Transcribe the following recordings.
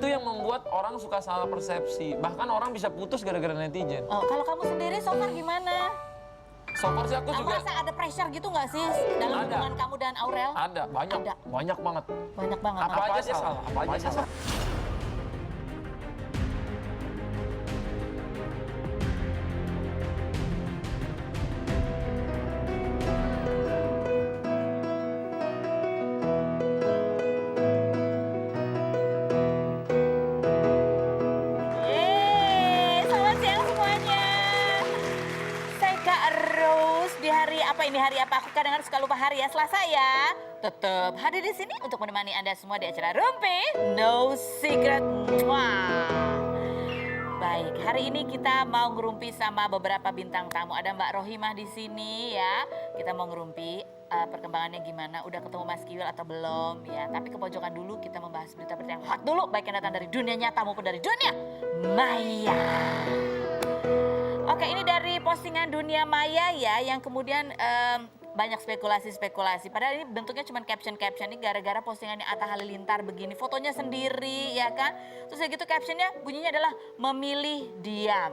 itu yang membuat orang suka salah persepsi. Bahkan orang bisa putus gara-gara netizen. Oh, kalau kamu sendiri so far gimana? So far sih aku Kamu juga rasa ada pressure gitu nggak sih dalam Ada. hubungan kamu dan Aurel? ada, banyak, Ada. banyak banget. Banyak banget. Apa aja salah, apa aja salah. Yeay, selamat siang semuanya. Saya Kak Rose di hari apa ini, hari apa? Aku kadang-kadang suka lupa hari ya, Selasa ya. Tetap hadir di sini untuk menemani Anda semua di acara Rumpi No Secret. Mwah. Baik, hari ini kita mau ngerumpi sama beberapa bintang tamu. Ada Mbak Rohimah di sini ya. Kita mau ngerumpi perkembangannya gimana. Udah ketemu Mas Kiwil atau belum ya. Tapi ke pojokan dulu kita membahas berita-berita yang hot dulu. Baik yang datang dari dunia nyata maupun dari dunia maya. Oke, ini dari postingan dunia maya ya. Yang kemudian banyak spekulasi-spekulasi. Padahal ini bentuknya cuma caption-caption. Ini gara-gara postingannya Atta Halilintar begini. Fotonya sendiri ya kan. Terus ya gitu captionnya bunyinya adalah memilih diam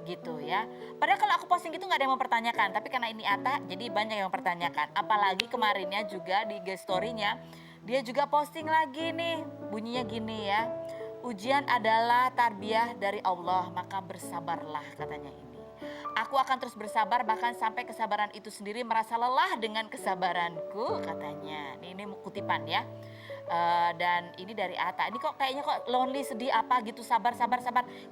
gitu ya. Padahal kalau aku posting gitu nggak ada yang mempertanyakan. Tapi karena ini Atta jadi banyak yang mempertanyakan. Apalagi kemarinnya juga di IG story-nya. Dia juga posting lagi nih. Bunyinya gini ya. Ujian adalah tarbiyah dari Allah. Maka bersabarlah katanya ini. Aku akan terus bersabar bahkan sampai kesabaran itu sendiri merasa lelah dengan kesabaranku katanya. Ini kutipan ya. Dan ini dari Atta. Ini kok kayaknya kok lonely, sedih apa gitu, sabar.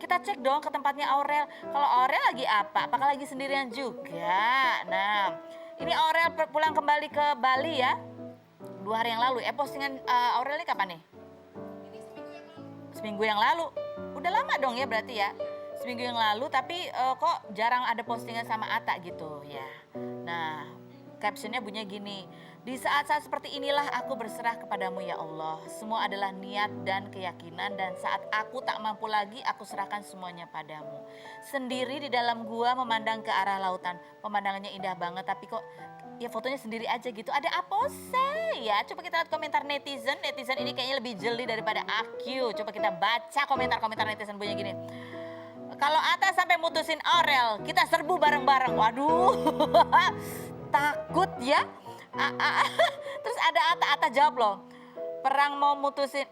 Kita cek dong ke tempatnya Aurel. Kalau Aurel lagi apa? Apakah lagi sendirian juga? Nah, ini Aurel pulang kembali ke Bali ya. 2 hari yang lalu. Postingan Aurel ini kapan nih? Seminggu yang lalu. Udah lama dong ya berarti ya. Seminggu yang lalu tapi kok jarang ada postingan sama Atta gitu ya. Nah captionnya bunyinya gini. Di saat-saat seperti inilah aku berserah kepadamu ya Allah. Semua adalah niat dan keyakinan dan saat aku tak mampu lagi aku serahkan semuanya padamu. Sendiri di dalam gua memandang ke arah lautan. Pemandangannya indah banget tapi kok ya fotonya sendiri aja gitu. Ada apose ya. Coba kita lihat komentar netizen. Netizen ini kayaknya lebih jeli daripada aku. Coba kita baca komentar-komentar netizen bunyinya gini. Kalau Atta sampai mutusin Aurel, kita serbu bareng-bareng. Waduh, takut ya. Terus ada Atta jawab loh. Perang mau mutusin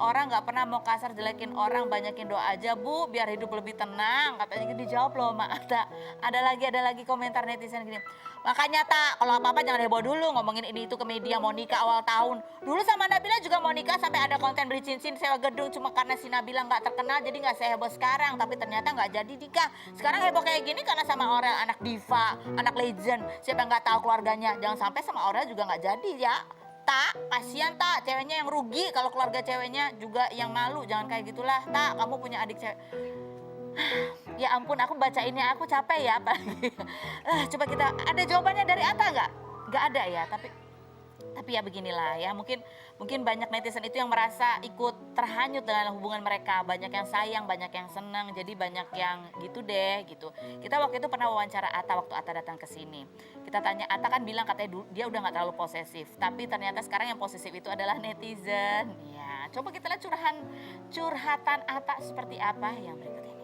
orang nggak pernah mau kasar jelekin orang, banyakin doa aja bu biar hidup lebih tenang. Katanya gitu dijawab loh sama Atta. Ada lagi komentar netizen gini. Makanya Tak, kalau apa-apa jangan heboh dulu ngomongin ini itu ke media mau nikah awal tahun. Dulu sama Nabila juga mau nikah sampai ada konten beli cincin sewa gedung cuma karena si Nabila nggak terkenal jadi nggak seheboh sekarang. Tapi ternyata nggak jadi nikah. Sekarang heboh kayak gini karena sama Aurel anak diva, anak legend. Siapa yang nggak tahu keluarganya. Jangan sampai sama Aurel juga nggak jadi ya. Tak, kasihan Tak, ceweknya yang rugi kalau keluarga ceweknya juga yang malu. Jangan kayak gitulah Tak, kamu punya adik cewek. Ya ampun, aku bacainnya aku capek ya apalagi. Coba kita, ada jawabannya dari Atta nggak? Nggak ada ya, tapi ya beginilah ya. Mungkin banyak netizen itu yang merasa ikut terhanyut dengan hubungan mereka. Banyak yang sayang, banyak yang senang, jadi banyak yang gitu deh gitu. Kita waktu itu pernah wawancara Atta waktu Atta datang ke sini. Kita tanya, Atta kan bilang katanya dia udah nggak terlalu posesif. Tapi ternyata sekarang yang posesif itu adalah netizen. Ya, coba kita lihat curhatan Atta seperti apa yang berikut ini.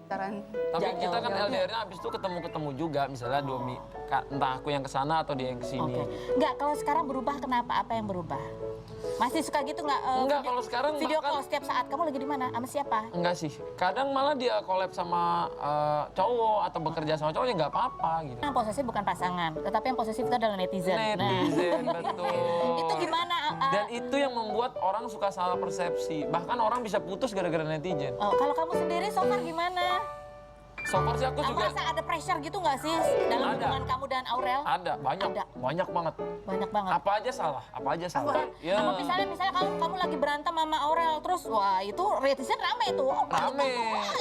Tapi kita kan LDR-nya abis itu ketemu juga, misalnya entah aku yang kesana atau dia yang kesini. Enggak, kalau sekarang berubah kenapa? Apa yang berubah? Masih suka gitu nggak? Enggak, kalau sekarang video call setiap saat. Kamu lagi di mana? Sama siapa? Enggak sih, kadang malah dia collab sama cowok atau bekerja sama cowok ya nggak apa-apa gitu. Yang posesif bukan pasangan, tetapi yang posesif itu adalah netizen. Netizen, betul. Itu gimana? Dan itu yang membuat orang suka salah persepsi. Bahkan orang bisa putus gara-gara netizen. Kalau kamu sendiri so far gimana? So far sih aku juga rasa ada pressure gitu nggak sih dalam hubungan kamu dan Aurel? Ada, banyak banget. Banyak banget. Apa aja salah. Ya. Kamu misalnya kamu lagi berantem sama Aurel terus wah itu netizen rame tuh. Rame.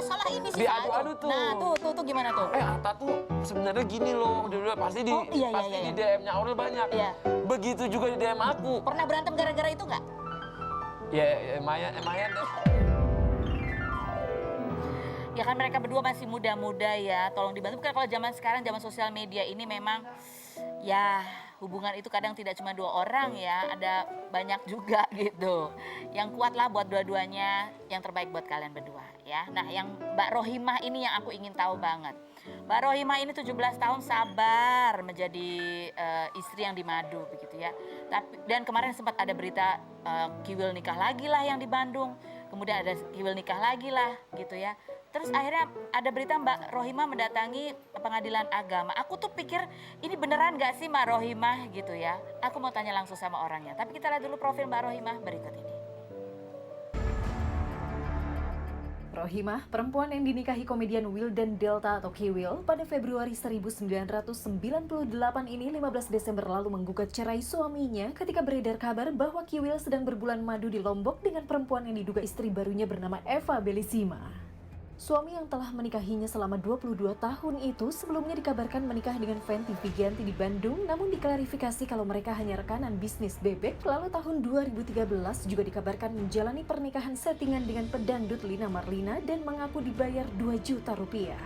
Salah ini sih. Diadu-adu tuh. Nah tuh gimana tuh? Atta tuh sebenarnya gini loh, udah pasti di DM-nya Aurel banyak. Iya. Begitu juga di DM aku. Pernah berantem gara-gara itu nggak? Ya, lumayan deh. Ya kan mereka berdua masih muda-muda ya, tolong dibantu. Karena kalau zaman sekarang, zaman sosial media ini memang ya hubungan itu kadang tidak cuma 2 orang ya, ada banyak juga gitu. Yang kuat lah buat dua-duanya, yang terbaik buat kalian berdua ya. Nah yang Mbak Rohimah ini yang aku ingin tahu banget. Mbak Rohimah ini 17 tahun sabar menjadi istri yang dimadu begitu ya. Dan kemarin sempat ada berita Kiwil nikah lagi lah yang di Bandung. Kemudian ada Kiwil nikah lagi lah gitu ya. Terus akhirnya ada berita Mbak Rohimah mendatangi pengadilan agama. Aku tuh pikir ini beneran gak sih Mbak Rohimah gitu ya. Aku mau tanya langsung sama orangnya. Tapi kita lihat dulu profil Mbak Rohimah berikut ini. Rohimah, perempuan yang dinikahi komedian Wildan Delta atau Kiwil pada Februari 1998 ini 15 Desember lalu menggugat cerai suaminya ketika beredar kabar bahwa Kiwil sedang berbulan madu di Lombok dengan perempuan yang diduga istri barunya bernama Eva Belisima. Suami yang telah menikahinya selama 22 tahun itu sebelumnya dikabarkan menikah dengan Fenty Vigianti di Bandung, namun diklarifikasi kalau mereka hanya rekanan bisnis bebek. Lalu tahun 2013 juga dikabarkan menjalani pernikahan settingan dengan pedangdut Lina Marlina dan mengaku dibayar 2 juta rupiah.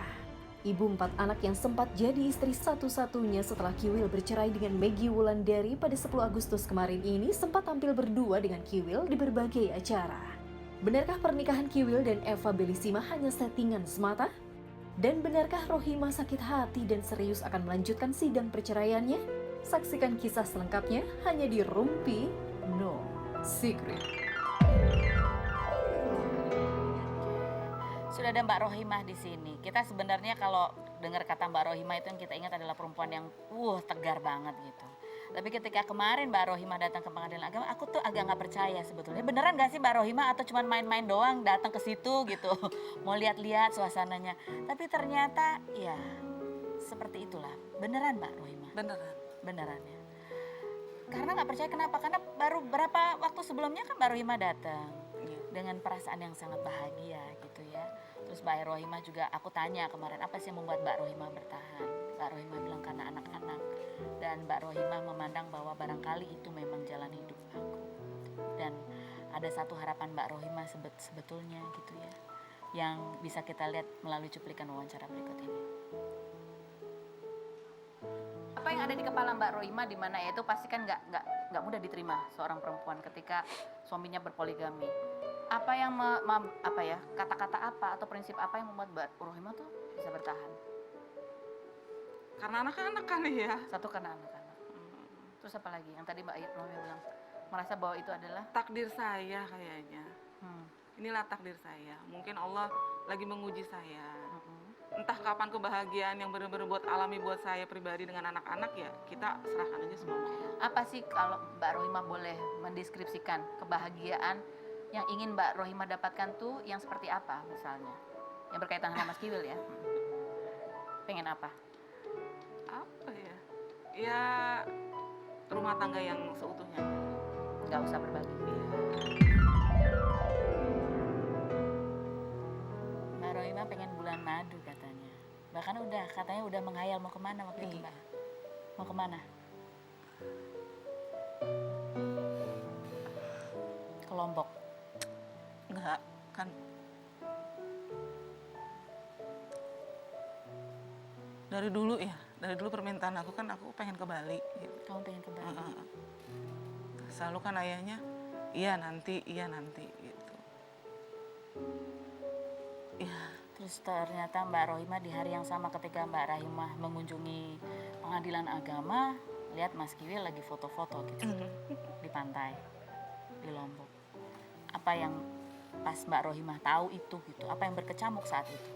Ibu 4 anak yang sempat jadi istri satu-satunya setelah Kiwil bercerai dengan Maggie Wulandari pada 10 Agustus kemarin ini sempat tampil berdua dengan Kiwil di berbagai acara. Benarkah pernikahan Kiwil dan Eva Belisima hanya settingan semata? Dan benarkah Rohimah sakit hati dan serius akan melanjutkan sidang perceraiannya? Saksikan kisah selengkapnya hanya di Rumpi No Secret. Sudah ada Mbak Rohimah di sini. Kita sebenarnya kalau dengar kata Mbak Rohimah itu yang kita ingat adalah perempuan yang tegar banget gitu. Tapi ketika kemarin Mbak Rohimah datang ke pengadilan agama, aku tuh agak nggak percaya sebetulnya. Beneran gak sih Mbak Rohimah atau cuma main-main doang datang ke situ gitu. Mau lihat-lihat suasananya. Tapi ternyata ya seperti itulah. Beneran Mbak Rohimah? Beneran. Beneran ya. Karena nggak percaya kenapa? Karena baru berapa waktu sebelumnya kan Mbak Rohimah datang. Dengan perasaan yang sangat bahagia gitu ya. Terus Mbak Rohimah juga aku tanya kemarin apa sih yang membuat Mbak Rohimah bertahan. Mbak Rohimah bilang karena anak-anak. Dan Mbak Rohimah memandang bahwa barangkali itu memang jalan hidup aku. Dan ada satu harapan Mbak Rohimah sebetulnya gitu ya. Yang bisa kita lihat melalui cuplikan wawancara berikut ini. Apa yang ada di kepala Mbak Rohimah di mana ya itu pasti kan nggak mudah diterima seorang perempuan ketika suaminya berpoligami. Apa yang kata-kata apa atau prinsip apa yang membuat Mbak Rohimah tuh bisa bertahan? Karena anak-anak kan ya. Satu karena anak-anak. Terus apa lagi? Yang tadi Mbak Rohimah bilang merasa bahwa itu adalah Takdir saya kayaknya. Inilah takdir saya. Mungkin Allah lagi menguji saya. Entah kapan kebahagiaan yang benar-benar buat alami buat saya pribadi dengan anak-anak ya kita serahkan aja semuanya. Apa sih kalau Mbak Rohimah boleh mendeskripsikan kebahagiaan yang ingin Mbak Rohimah dapatkan tuh yang seperti apa misalnya? Yang berkaitan sama Mas Kiwil ya. Pengen apa? Apa ya? Ya rumah tangga yang seutuhnya. Nggak usah berbagi. Mbak Rohimah pengen bulan madu katanya. Bahkan katanya udah menghayal mau kemana waktu itu Mbak? Mau kemana? Ke Lombok. Enggak, kan dari dulu permintaan aku kan aku pengen ke Bali gitu. Kamu pengen ke Bali? Selalu kan ayahnya iya nanti gitu ya. Terus ternyata Mbak Rohimah di hari yang sama ketika Mbak Rohimah mengunjungi pengadilan agama, lihat Mas Kiwil lagi foto-foto gitu di pantai di Lombok. Apa yang pas Mbak Rohimah tahu itu gitu, apa yang berkecamuk saat itu?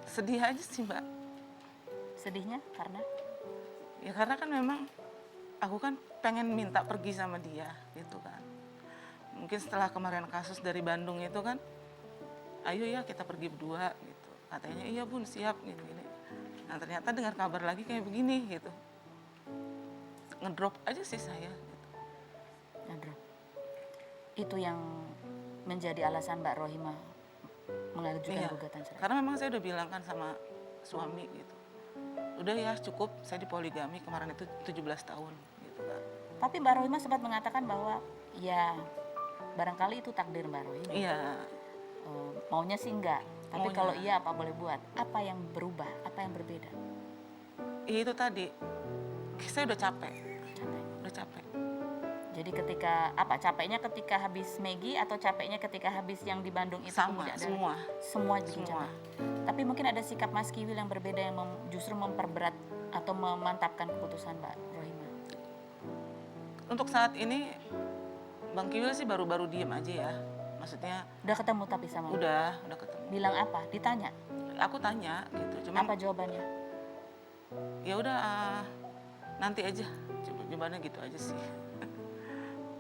Sedih aja sih Mbak. Sedihnya karena? Ya karena kan memang aku kan pengen minta pergi sama dia gitu kan. Mungkin setelah kemarin kasus dari Bandung itu kan, ayo ya kita pergi berdua gitu. Katanya iya Bun siap gini. Nah ternyata dengar kabar lagi kayak begini gitu. Ngedrop aja sih saya gitu. Ngedrop. Itu yang menjadi alasan Mbak Rohimah mengajukan gugatan cerai. Karena memang saya udah bilang kan sama suami gitu. Udah ya cukup, saya dipoligami kemarin itu 17 tahun gitu kan. Tapi Mbak Rohimah sempat mengatakan bahwa ya barangkali itu takdir Mbak Rohimah. Iya. maunya sih enggak. Tapi Maunya. kalau iya apa boleh buat? Apa yang berubah? Apa yang berbeda? Itu tadi, saya udah capek, Capek. udah capek. Jadi ketika apa capeknya ketika habis Maggie atau capeknya ketika habis yang di Bandung itu Sama, kemudian ada- semua. semua bikin Semua. capek. Tapi mungkin ada sikap Mas Kiwil yang berbeda yang justru memperberat atau memantapkan keputusan Mbak Rohima. Untuk saat ini, Bang Kiwil sih baru-baru diem aja ya. Maksudnya Udah ketemu tapi sama Mbak? udah ketemu. Bilang apa? Ditanya. Aku tanya gitu, cuman Apa jawabannya? ya udah nanti aja. Jawabannya gitu aja sih.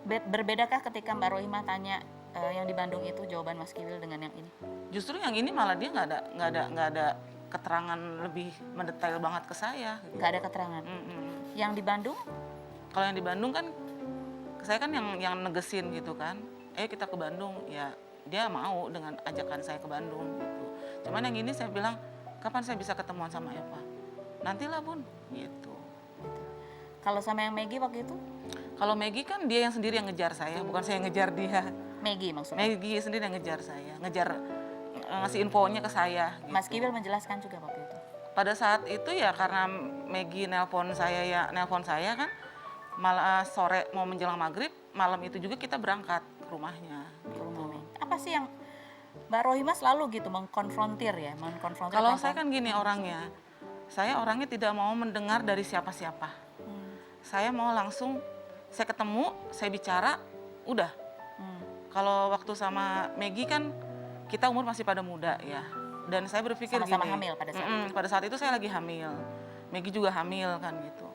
Berbedakah ketika Mbak Rohima tanya yang di Bandung itu jawaban Mas Kiwil dengan yang ini? Justru yang ini malah dia nggak ada keterangan lebih mendetail banget ke saya. Gitu. Nggak ada keterangan. Mm-mm. Yang di Bandung Kalau yang di Bandung kan, saya kan yang negesin gitu kan. Ayo kita ke Bandung, ya dia mau dengan ajakan saya ke Bandung gitu. Cuman yang ini saya bilang, kapan saya bisa ketemuan sama Eva? Nantilah Bun, gitu. kalau sama yang Maggie waktu itu? Kalau Maggie kan dia yang sendiri yang ngejar saya, bukan saya yang ngejar dia. Maggie maksudnya. Maggie sendiri yang ngejar saya, ngasih infonya ke saya. Gitu. Mas Kiwil menjelaskan juga waktu itu. Pada saat itu ya karena Maggie nelpon saya kan, malah sore mau menjelang maghrib, malam itu juga kita berangkat ke rumahnya. Ke rumah Maggie. Apa sih yang Mbak Rohima selalu gitu mengkonfrontir ya, Kalau saya kan gini orangnya, saya orangnya tidak mau mendengar dari siapa-siapa. Saya mau langsung, saya ketemu, saya bicara, udah. Kalau waktu sama Maggie kan kita umur masih pada muda ya. Dan saya berpikir Sama-sama gini. hamil pada saat itu. Pada saat itu saya lagi hamil. Maggie juga hamil kan gitu.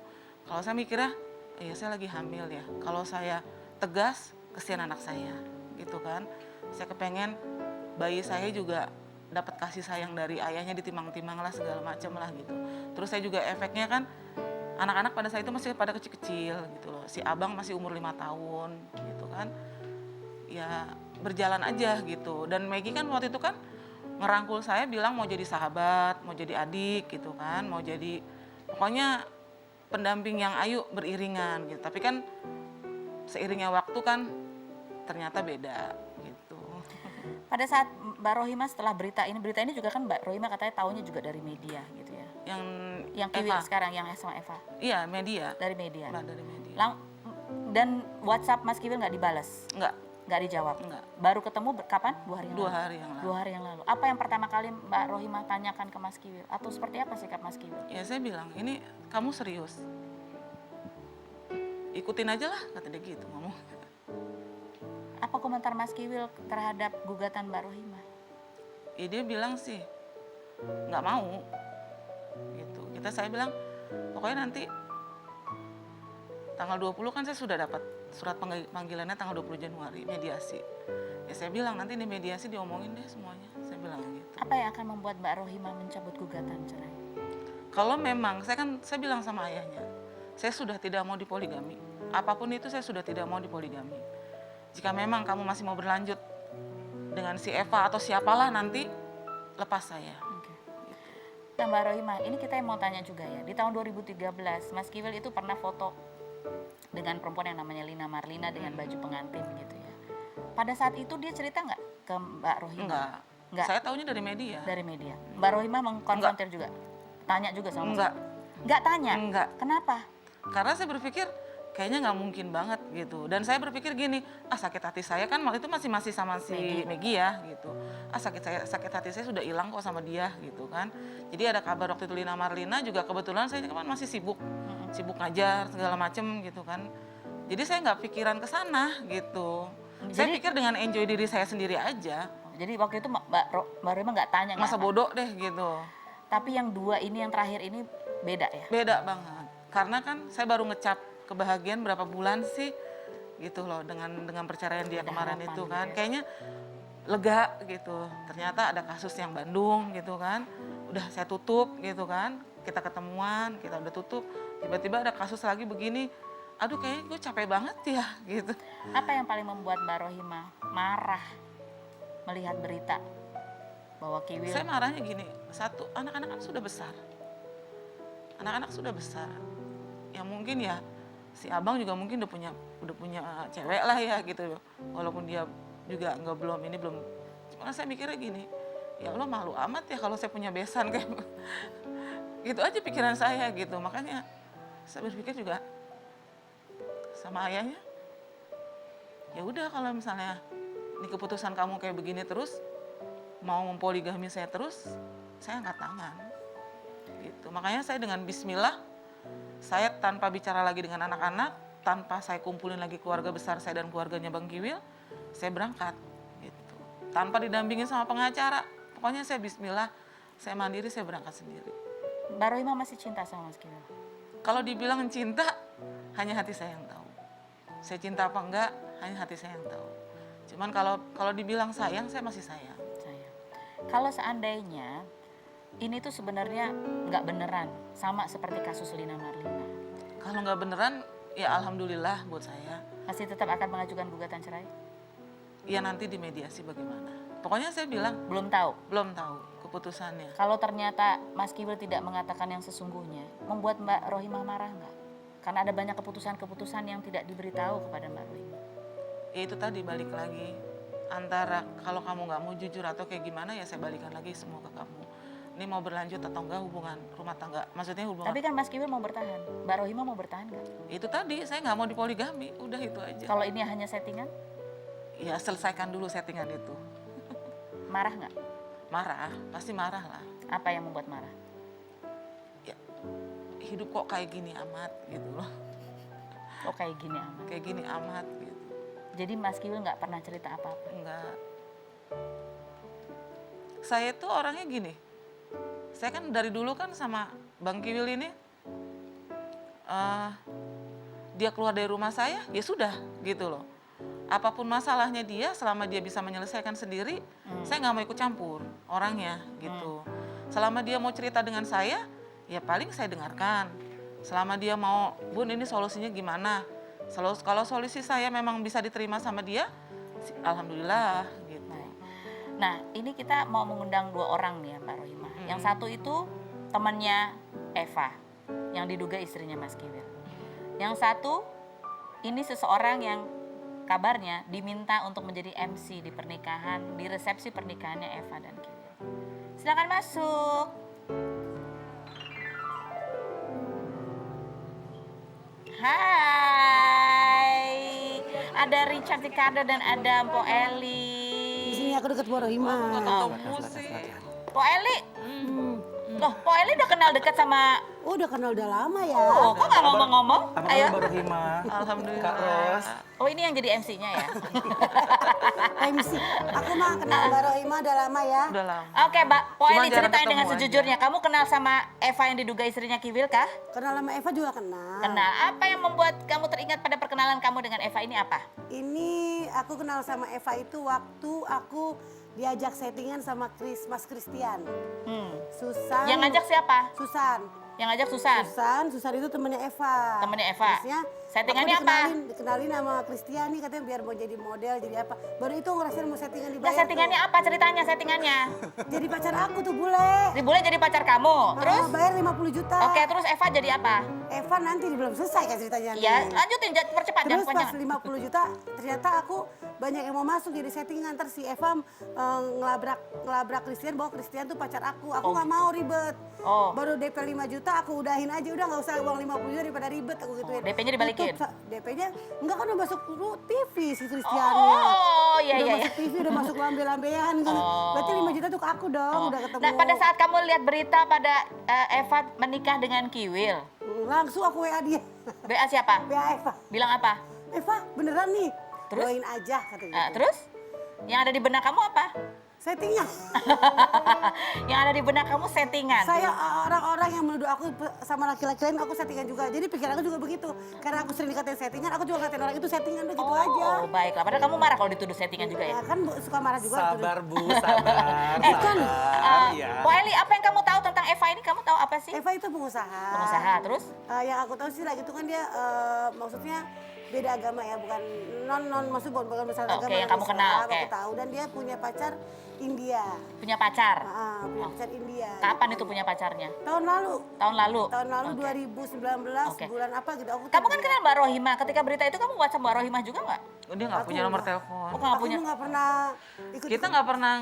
Kalau saya mikirnya, iya saya lagi hamil ya. Kalau saya tegas, kesian anak saya gitu kan. Saya kepengen bayi saya juga dapat kasih sayang dari ayahnya, ditimang-timang lah segala macam lah gitu. Terus saya juga efeknya kan anak-anak pada saat itu masih pada kecil-kecil gitu loh. Si abang masih umur 5 tahun gitu kan. Ya berjalan aja gitu. Dan Maggie kan waktu itu kan ngerangkul saya bilang mau jadi sahabat, mau jadi adik gitu kan. Mau jadi pokoknya pendamping yang ayo beriringan gitu. Tapi kan seiringnya waktu kan ternyata beda gitu. Pada saat Mbak Rohima setelah berita ini juga kan Mbak Rohima katanya tahunya juga dari media gitu ya. Yang Kiwil Eva, sekarang yang sama Eva iya media. dari media. Mbak, dari media. Dan WhatsApp Mas Kiwil nggak dibalas, Enggak, nggak dijawab. enggak. Baru ketemu kapan? 2 hari yang 2 lalu. hari yang lalu. 2 hari yang lalu. Apa yang pertama kali Mbak Rohima tanyakan ke Mas Kiwil? Atau seperti apa sikap Mas Kiwil? Ya saya bilang, ini kamu serius? Ikutin aja lah, kata dia gitu ngomong. Apa komentar Mas Kiwil terhadap gugatan Mbak Rohima? Ya dia bilang sih, nggak mau. Gitu. Saya bilang, pokoknya nanti tanggal 20 kan saya sudah dapat surat panggilannya tanggal 20 Januari, mediasi. Ya saya bilang, nanti di mediasi diomongin deh semuanya. Saya bilang gitu. Apa yang akan membuat Mbak Rohima mencabut gugatan cerai? Kalau memang, saya bilang sama ayahnya, saya sudah tidak mau dipoligami. Apapun itu saya sudah tidak mau dipoligami. Jika memang kamu masih mau berlanjut dengan si Eva atau siapalah nanti, lepas saya. Oke. Nah Mbak Rohima, ini kita yang mau tanya juga ya. Di tahun 2013, Mas Kiwil itu pernah foto dengan perempuan yang namanya Lina Marlina dengan baju pengantin gitu ya. Pada saat itu dia cerita nggak ke Mbak Rohima? Enggak. Saya taunya dari media. Dari media. Mbak Rohima mengkonfrontir juga? Tanya juga sama Mas Enggak. Kiwil? Nggak tanya? Enggak. Kenapa? Karena saya berpikir kayaknya nggak mungkin banget gitu. Dan saya berpikir gini, sakit hati saya kan waktu itu masih sama si Maggie ya gitu. Sakit hati saya sudah hilang kok sama dia gitu kan. Jadi ada kabar waktu itu Lina Marlina juga kebetulan saya kan masih sibuk ngajar segala macem gitu kan. Jadi saya nggak pikiran ke sana gitu. Saya pikir dengan enjoy diri saya sendiri aja. Jadi waktu itu Mbak Rohima nggak tanya? Masa nggak bodoh deh gitu. Tapi yang dua ini, yang terakhir ini beda ya? Beda banget. Karena kan saya baru ngecap kebahagiaan berapa bulan sih gitu loh dengan perceraian dia Ada kemarin harapan itu gitu kan. ya. Kayaknya lega gitu. Ternyata ada kasus yang Bandung gitu kan. Udah saya tutup gitu kan. Kita ketemuan, kita udah tutup. Tiba-tiba ada kasus lagi begini. Aduh kayaknya gue capek banget ya gitu. Apa yang paling membuat Mbak Rohima marah melihat berita bahwa Kiwil? Saya marahnya gini, satu, anak-anak kan sudah besar. Anak-anak sudah besar. Ya mungkin ya si abang juga mungkin udah punya cewek lah ya gitu. Walaupun dia juga belum Karena saya mikirnya gini, ya Allah malu amat ya kalau saya punya besan kayak gitu aja pikiran saya gitu. Makanya saya berpikir juga sama ayahnya, ya udah kalau misalnya ini keputusan kamu kayak begini terus, mau mempoligami saya terus, saya angkat tangan. Gitu. Makanya saya dengan bismillah, saya tanpa bicara lagi dengan anak-anak, tanpa saya kumpulin lagi keluarga besar saya dan keluarganya Bang Kiwil, saya berangkat. Gitu. Tanpa didampingin sama pengacara, pokoknya saya bismillah, saya mandiri, saya berangkat sendiri. Mbak Rohimah masih cinta sama Mas Kiwil? Kalau dibilang cinta, hanya hati saya yang tahu. Saya cinta apa enggak, hanya hati saya yang tahu. Cuman kalau dibilang sayang, saya masih sayang. Sayang. Kalau seandainya ini tuh sebenarnya nggak beneran, sama seperti kasus Lina Marlina, Kalau nggak beneran, ya alhamdulillah buat saya. masih tetap akan mengajukan gugatan cerai? Ya nanti di mediasi bagaimana. Pokoknya saya bilang, Belum tahu. belum tahu keputusannya. Kalau ternyata Mas Kiwil tidak mengatakan yang sesungguhnya, membuat Mbak Rohimah marah nggak? Karena ada banyak keputusan-keputusan yang tidak diberitahu kepada Mbak Rohimah. Ya itu tadi balik lagi. Antara kalau kamu nggak mau jujur atau kayak gimana, ya saya balikan lagi semua ke kamu. Ini mau berlanjut atau enggak hubungan rumah tangga. Maksudnya hubungan. Tapi kan Mas Kiwil mau bertahan, Mbak Rohimah mau bertahan nggak? Itu tadi, saya nggak mau dipoligami. Udah itu aja. Kalau ini hanya settingan, Ya selesaikan dulu settingan itu. marah nggak? Marah, pasti marah lah. Apa yang membuat marah? Ya, hidup kok kayak gini amat gitu loh. Oh kayak gini amat. Kayak gini amat gitu. Jadi Mas Kiwil nggak pernah cerita apa-apa? Enggak. Saya tuh orangnya gini. Saya kan dari dulu kan sama Bang Kiwil ini, dia keluar dari rumah saya, ya sudah gitu loh. Apapun masalahnya dia, selama dia bisa menyelesaikan sendiri, saya nggak mau ikut campur orangnya gitu. Selama dia mau cerita dengan saya, ya paling saya dengarkan. Selama dia mau, Bun ini solusinya gimana? Kalau solusi saya memang bisa diterima sama dia, alhamdulillah gitu. Baik. Nah ini kita mau mengundang 2 orang nih ya Mbak Rohimah. Yang satu itu temannya Eva, yang diduga istrinya Mas Kiwil. Yang satu, ini seseorang yang kabarnya diminta untuk menjadi MC di pernikahan, di resepsi pernikahannya Eva dan Kiwil. Silakan masuk. Hai, ada Richard Ricardo dan ada Mpo Eli. Di sini aku deket Bu Rohimah. Ketemu sih. Po Eli, loh Po Eli udah kenal dekat sama, Udah kenal udah lama ya. oh kok nggak ngomong-ngomong? Apa Ayo. kabar Mbak Rohimah? Alhamdulillah. Kak Ros. Oh ini yang jadi MC-nya ya? MC. Aku mah kenal Mbak Rohimah udah lama ya. Udah lama. Oke Mbak, Po Cuma Eli jarang ceritain dengan ketemu aja. sejujurnya. Kamu kenal sama Eva yang diduga istrinya Kiwil kah? Kenal sama Eva juga kenal. Kenal. Apa yang membuat kamu teringat pada perkenalan kamu dengan Eva ini apa? Ini aku kenal sama Eva itu waktu aku diajak settingan sama Mas Christian. Susan. Yang ngajak siapa? Susan. Yang ngajak Susan. Susan itu temennya Eva. Temennya Eva. Terusnya, Settingannya aku apa? dikenalin sama Christian nih katanya biar mau jadi model, jadi apa. Baru itu ngerasain mau settingan Nah dibayar settingannya apa ceritanya settingannya? tuh. Jadi pacar aku tuh bule. Boleh jadi pacar kamu. Terus? Bayar 50 juta. Oke terus Eva jadi apa? Eva nanti belum selesai kan ceritanya. Ya lanjutin, percepat jangan Terus pas panjang. 50 juta ternyata aku banyak yang mau masuk jadi settingan. Terus si Eva ngelabrak Christian bahwa Christian tuh pacar aku. Aku nggak mau ribet. Oh. Baru DP 5 juta aku udahin aja. Udah nggak usah uang 50 juta daripada ribet aku gituin. DP-nya dibalikin? DP-nya enggak kan udah masuk TV si Christian. Oh iya Udah iya. masuk TV, udah masuk lambe-lambean kan. Berarti 5 juta tuh ke aku dong, udah ketemu. Nah pada saat kamu lihat berita pada Eva menikah dengan Kiwil, Langsung aku WA dia. BA siapa? WA Eva. Bilang apa? Eva beneran nih. Terus? Doain aja katanya. Terus? Yang ada di benak kamu apa? Settingnya. Yang ada di benak kamu settingan. Saya orang-orang yang menuduh aku sama laki-laki lain aku settingan juga. Jadi pikiran aku juga begitu. Karena aku sering dikatain settingan, aku juga ngatain orang itu settingan udah gitu aja. Oh baiklah, padahal kamu marah kalau dituduh settingan juga ya? Ya kan suka marah juga. Sabar Bu, sabar. Kan, Sabar. Iya. Po Eli, apa yang kamu tahu tentang Eva ini? Kamu tahu apa sih? Eva itu pengusaha. Pengusaha, terus? Yang aku tahu sih lagi itu kan dia maksudnya beda agama ya, bukan maksud bukan masalah Oke, agama. yang kamu Islam, kenal, aku oke. tahu, dan dia punya pacar India. Punya pacar? Punya pacar India. Kapan itu punya pacarnya? Tahun lalu. Tahun lalu? Tahun lalu Oke. 2019 Oke. bulan apa gitu. Aku Kamu tahu kan dia. kenal Mbak Rohimah, ketika berita itu kamu WhatsApp Mbak Rohimah juga nggak? Dia nggak Aku punya nomor nggak. telepon. Oh, nggak Aku punya. nggak pernah ikut. Kita nggak pernah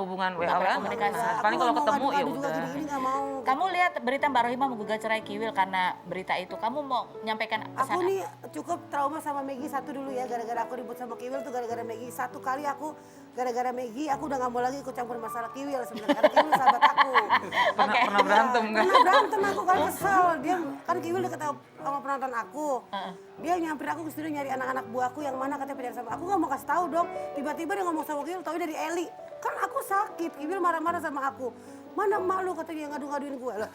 hubungan Nggak pernah WA-WA. komunikasi. Paling kalau ketemu ya juga udah. gini-gini nggak mau. Kamu lihat berita Mbak Rohimah menggugat cerai Kiwil karena berita itu. Kamu mau menyampaikan pesan Aku nih cukup trauma sama Maggie satu dulu ya, gara-gara aku ribut sama Kiwil tuh gara-gara Maggie. Satu kali aku gara-gara Maggie aku udah nggak mau lagi ikut campur masalah Kiwil sebenarnya, karena Kiwil sahabat aku. Pernah berantem kan? Pernah berantem aku kan kesel. Dia kan Kiwil deket sama penonton aku. Dia nyamperin aku ke studio nyari anak-anak buahku yang mana katanya pacaran sama aku, nggak mau kasih tahu dong. Tiba-tiba dia ngomong sama Kiwil, tahu dari Eli. Kan aku sakit, Kiwil marah-marah sama aku. Mana emak lu katanya ngadu-ngaduin gue lah.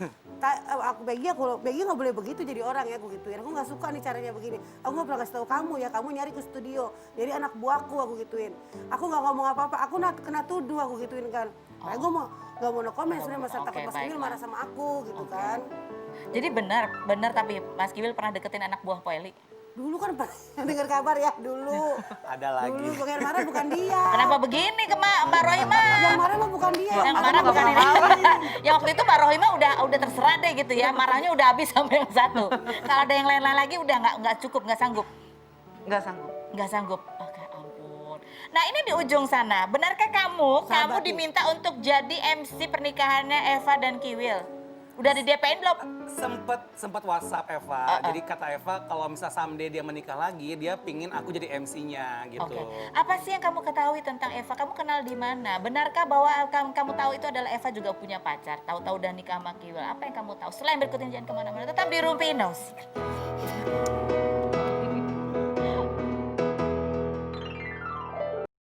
Aku Maggie nggak boleh begitu jadi orang ya, aku gituin. Aku nggak suka nih caranya begini. Aku nggak pernah kasih tahu kamu ya, kamu nyari ke studio. Jadi anak buahku aku gituin. Aku nggak ngomong apa-apa, aku kena tuduh aku gituin kan. Kayak gue nggak mau no comment sebenarnya, masa takut Mas Kiwil marah sama aku gitu kan. Jadi benar tapi Mas Kiwil pernah deketin anak buah Po Eli? Dulu kan pernah dengar kabar ya dulu. Ada lagi. Dulu yang marah bukan dia. Kenapa begini ke Mbak Rohimah? Yang marah mah bukan dia. Yang Aku marah mah bukan ini. Yang waktu itu Mbak Rohimah udah terserah deh gitu ya. Marahnya udah habis sampai yang satu. Kalau ada yang lain-lain lagi udah nggak cukup, nggak sanggup. Nggak sanggup. Nggak sanggup. Oke, ampun. Nah ini di ujung sana, benarkah kamu Sahabatku. diminta untuk jadi MC pernikahannya Eva dan Kiwil? Udah di DP-in belum? Sempet WhatsApp Eva. Jadi kata Eva kalau misal someday dia menikah lagi, dia pingin aku jadi MC-nya gitu. Oke. Apa sih yang kamu ketahui tentang Eva? Kamu kenal di mana? Benarkah bahwa kamu tahu itu adalah Eva juga punya pacar? Tahu-tahu udah nikah sama Kiwil. Apa yang kamu tahu? Selain berikutin jangan kemana-mana. Tetap di Rumpi No Secret.